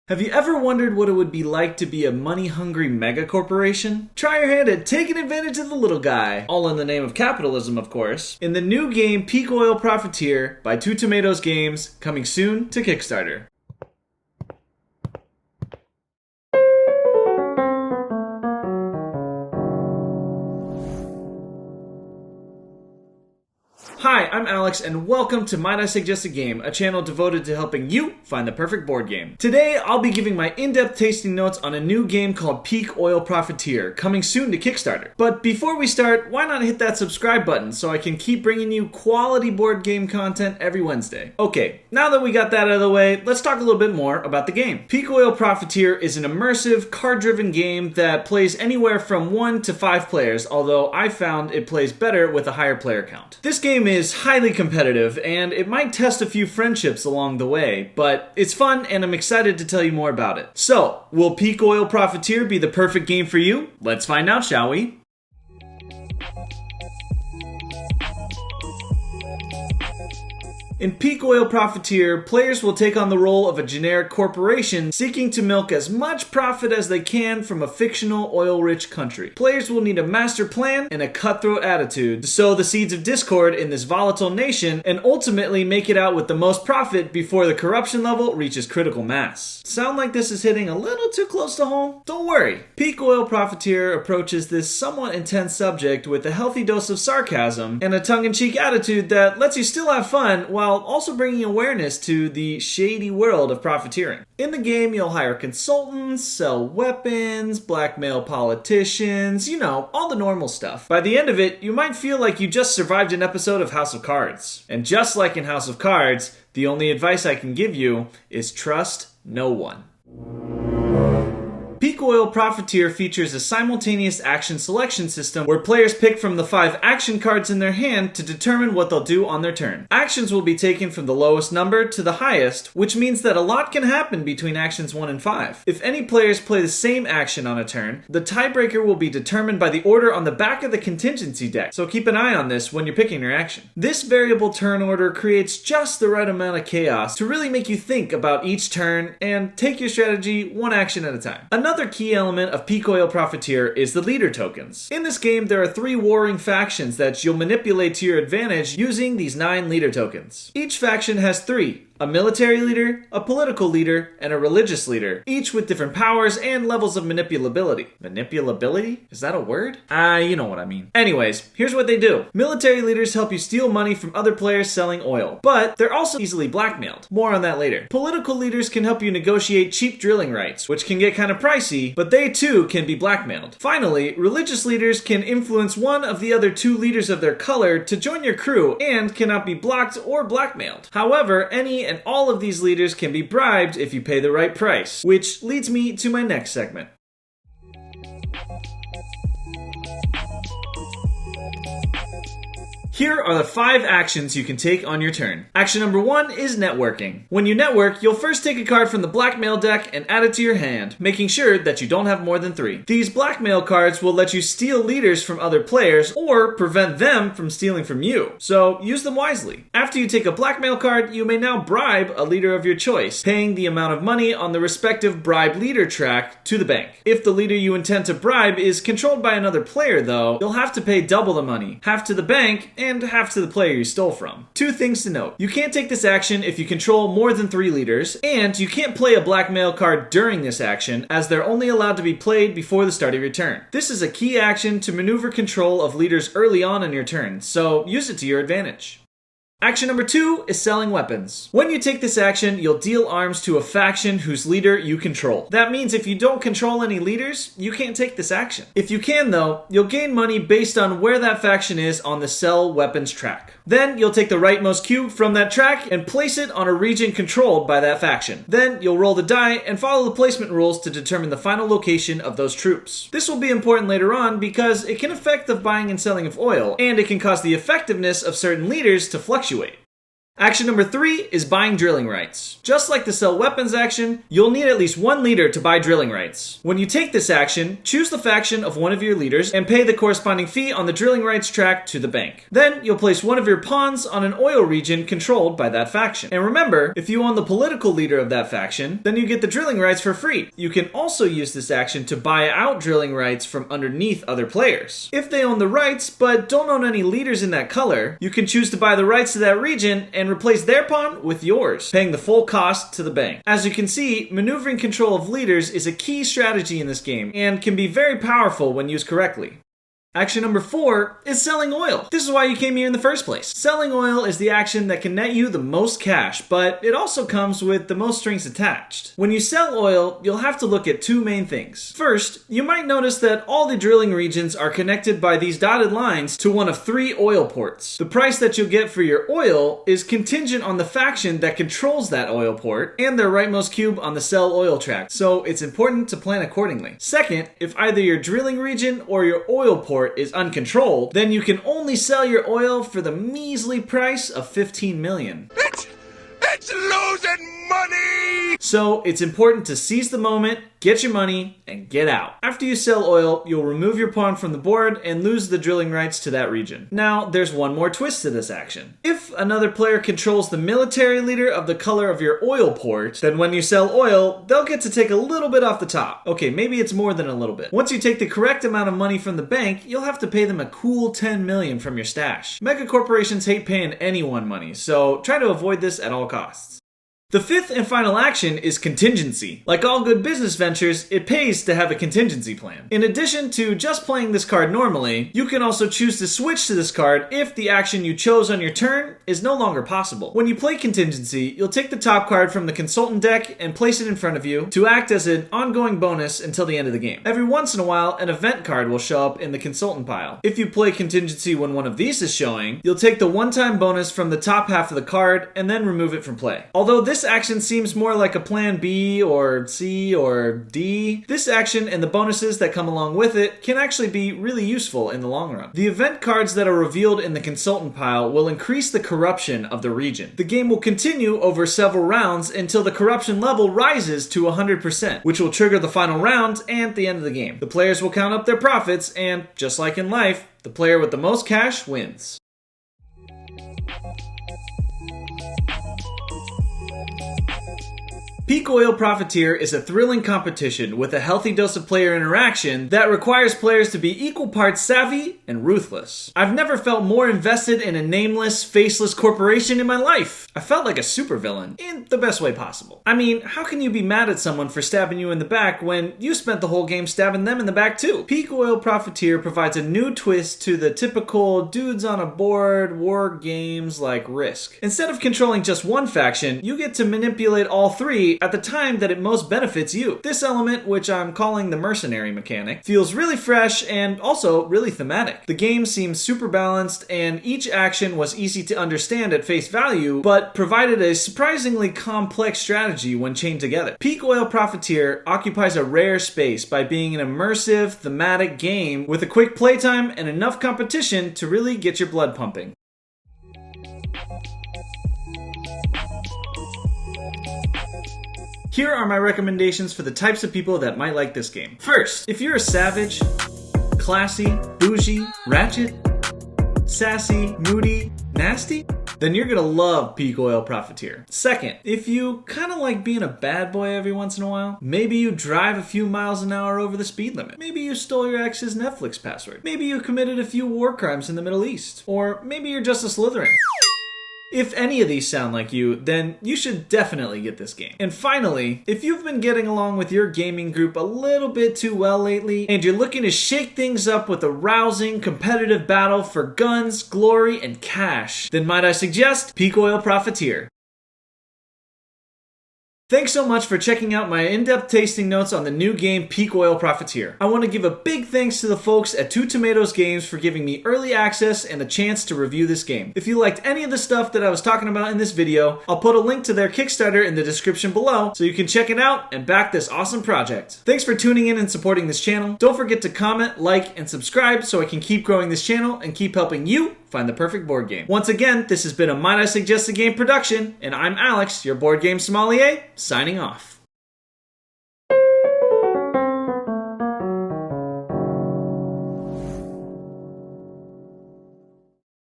Have you ever wondered what it would be like to be a money-hungry mega-corporation? Try your hand at taking advantage of the little guy. All in the name of capitalism, of course. In the new game Peak Oil Profiteer by Two Tomatoes Games, coming soon to Kickstarter. Hi, I'm Alex, and welcome to Might I Suggest a Game, a channel devoted to helping you find the perfect board game. Today, I'll be giving my in-depth tasting notes on a new game called Peak Oil Profiteer, coming soon to Kickstarter. But before we start, why not hit that subscribe button so I can keep bringing you quality board game content every Wednesday. Okay, now that we got that out of the way, let's talk a little bit more about the game. Peak Oil Profiteer is an immersive, card-driven game that plays anywhere from 1 to 5 players, although I found it plays better with a higher player count. This game is highly competitive, and it might test a few friendships along the way, but it's fun and I'm excited to tell you more about it. So, will Peak Oil Profiteer be the perfect game for you? Let's find out, shall we? In Peak Oil Profiteer, players will take on the role of a generic corporation seeking to milk as much profit as they can from a fictional oil-rich country. Players will need a master plan and a cutthroat attitude to sow the seeds of discord in this volatile nation and ultimately make it out with the most profit before the corruption level reaches critical mass. Sound like this is hitting a little too close to home? Don't worry. Peak Oil Profiteer approaches this somewhat intense subject with a healthy dose of sarcasm and a tongue-in-cheek attitude that lets you still have fun while also bringing awareness to the shady world of profiteering. In the game, you'll hire consultants, sell weapons, blackmail politicians, you know, all the normal stuff. By the end of it, you might feel like you just survived an episode of House of Cards. And just like in House of Cards, the only advice I can give you is trust no one. Peak Oil Profiteer features a simultaneous action selection system where players pick from the 5 action cards in their hand to determine what they'll do on their turn. Actions will be taken from the lowest number to the highest, which means that a lot can happen between actions 1 and 5. If any players play the same action on a turn, the tiebreaker will be determined by the order on the back of the contingency deck, so keep an eye on this when you're picking your action. This variable turn order creates just the right amount of chaos to really make you think about each turn and take your strategy one action at a time. Another key element of Peak Oil Profiteer is the leader tokens. In this game, there are 3 warring factions that you'll manipulate to your advantage using these 9 leader tokens. Each faction has 3. A military leader, a political leader, and a religious leader, each with different powers and levels of manipulability. Manipulability? Is that a word? You know what I mean. Anyways, here's what they do. Military leaders help you steal money from other players selling oil, but they're also easily blackmailed. More on that later. Political leaders can help you negotiate cheap drilling rights, which can get kind of pricey, but they too can be blackmailed. Finally, religious leaders can influence one of the other 2 leaders of their color to join your crew and cannot be blocked or blackmailed. However, any and all of these leaders can be bribed if you pay the right price, which leads me to my next segment. Here are the 5 actions you can take on your turn. Action number 1 is networking. When you network, you'll first take a card from the blackmail deck and add it to your hand, making sure that you don't have more than 3. These blackmail cards will let you steal leaders from other players or prevent them from stealing from you, so use them wisely. After you take a blackmail card, you may now bribe a leader of your choice, paying the amount of money on the respective bribe leader track to the bank. If the leader you intend to bribe is controlled by another player though, you'll have to pay double the money, half to the bank and half to the player you stole from. 2 things to note. You can't take this action if you control more than 3 leaders, and you can't play a blackmail card during this action, as they're only allowed to be played before the start of your turn. This is a key action to maneuver control of leaders early on in your turn, so use it to your advantage. Action number 2 is selling weapons. When you take this action, you'll deal arms to a faction whose leader you control. That means if you don't control any leaders, you can't take this action. If you can though, you'll gain money based on where that faction is on the sell weapons track. Then you'll take the rightmost cube from that track and place it on a region controlled by that faction. Then you'll roll the die and follow the placement rules to determine the final location of those troops. This will be important later on because it can affect the buying and selling of oil, and it can cause the effectiveness of certain leaders to fluctuate. Action number 3 is buying drilling rights. Just like the sell weapons action, you'll need at least one leader to buy drilling rights. When you take this action, choose the faction of one of your leaders and pay the corresponding fee on the drilling rights track to the bank. Then you'll place one of your pawns on an oil region controlled by that faction. And remember, if you own the political leader of that faction, then you get the drilling rights for free. You can also use this action to buy out drilling rights from underneath other players. If they own the rights but don't own any leaders in that color, you can choose to buy the rights to that region and replace their pawn with yours, paying the full cost to the bank. As you can see, maneuvering control of leaders is a key strategy in this game and can be very powerful when used correctly. Action number 4 is selling oil. This is why you came here in the first place. Selling oil is the action that can net you the most cash, but it also comes with the most strings attached. When you sell oil, you'll have to look at two main things. First, you might notice that all the drilling regions are connected by these dotted lines to one of 3 oil ports. The price that you'll get for your oil is contingent on the faction that controls that oil port and their rightmost cube on the sell oil track, so it's important to plan accordingly. Second, if either your drilling region or your oil port is uncontrolled, then you can only sell your oil for the measly price of 15 million. It's losing money! So it's important to seize the moment, get your money, and get out. After you sell oil, you'll remove your pawn from the board and lose the drilling rights to that region. Now, there's one more twist to this action. If another player controls the military leader of the color of your oil port, then when you sell oil, they'll get to take a little bit off the top. Okay, maybe it's more than a little bit. Once you take the correct amount of money from the bank, you'll have to pay them a cool 10 million from your stash. Mega corporations hate paying anyone money, so try to avoid this at all costs. The fifth and final action is contingency. Like all good business ventures, it pays to have a contingency plan. In addition to just playing this card normally, you can also choose to switch to this card if the action you chose on your turn is no longer possible. When you play contingency, you'll take the top card from the consultant deck and place it in front of you to act as an ongoing bonus until the end of the game. Every once in a while, an event card will show up in the consultant pile. If you play contingency when one of these is showing, you'll take the one-time bonus from the top half of the card and then remove it from play. Although this action seems more like a plan B or C or D, this action and the bonuses that come along with it can actually be really useful in the long run. The event cards that are revealed in the consultant pile will increase the corruption of the region. The game will continue over several rounds until the corruption level rises to 100%, which will trigger the final round and the end of the game. The players will count up their profits and, just like in life, the player with the most cash wins. Peak Oil Profiteer is a thrilling competition with a healthy dose of player interaction that requires players to be equal parts savvy and ruthless. I've never felt more invested in a nameless, faceless corporation in my life. I felt like a supervillain, in the best way possible. I mean, how can you be mad at someone for stabbing you in the back when you spent the whole game stabbing them in the back too? Peak Oil Profiteer provides a new twist to the typical dudes on a board war games like Risk. Instead of controlling just one faction, you get to manipulate all 3 at the time that it most benefits you. This element, which I'm calling the mercenary mechanic, feels really fresh and also really thematic. The game seems super balanced and each action was easy to understand at face value, but provided a surprisingly complex strategy when chained together. Peak Oil Profiteer occupies a rare space by being an immersive, thematic game with a quick playtime and enough competition to really get your blood pumping. Here are my recommendations for the types of people that might like this game. First, if you're a savage, classy, bougie, ratchet, sassy, moody, nasty, then you're gonna love Peak Oil Profiteer. Second, if you kinda like being a bad boy every once in a while, maybe you drive a few miles an hour over the speed limit, maybe you stole your ex's Netflix password, maybe you committed a few war crimes in the Middle East, or maybe you're just a Slytherin. If any of these sound like you, then you should definitely get this game. And finally, if you've been getting along with your gaming group a little bit too well lately, and you're looking to shake things up with a rousing, competitive battle for guns, glory, and cash, then might I suggest Peak Oil Profiteer. Thanks so much for checking out my in-depth tasting notes on the new game Peak Oil Profiteer. I want to give a big thanks to the folks at Two Tomatoes Games for giving me early access and a chance to review this game. If you liked any of the stuff that I was talking about in this video, I'll put a link to their Kickstarter in the description below so you can check it out and back this awesome project. Thanks for tuning in and supporting this channel. Don't forget to comment, like, and subscribe so I can keep growing this channel and keep helping you find the perfect board game. Once again, this has been a Might I Suggest a Game production, and I'm Alex, your board game sommelier, signing off.